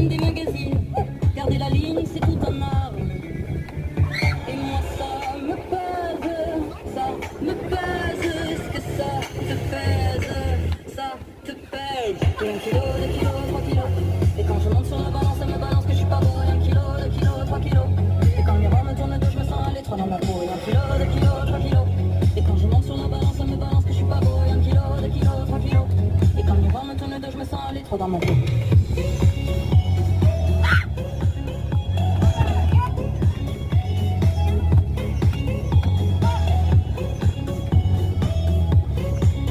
comme des magazines. Garder la ligne, c'est tout un art. Et moi, ça me pèse. Est-ce que ça te pèse? Ça te pèse. Et 1 kilo, 2 kilos, 3 kilos. Et quand je monte sur la balance, elle me balance que je suis pas beau. Et 1 kilo, 2 kilos, 3 kilos. Et quand le miroir me tourne le dos, je me sens aller trop dans ma peau. Et 1 kilo, 2 kilos, 3 kilos. Et quand je monte sur la balance, elle me balance que je suis pas beau. Et 1 kilo, 2 kilos, 3 kilos. Et quand le miroir me tourne le dos, je me sens aller trop dans mon peau.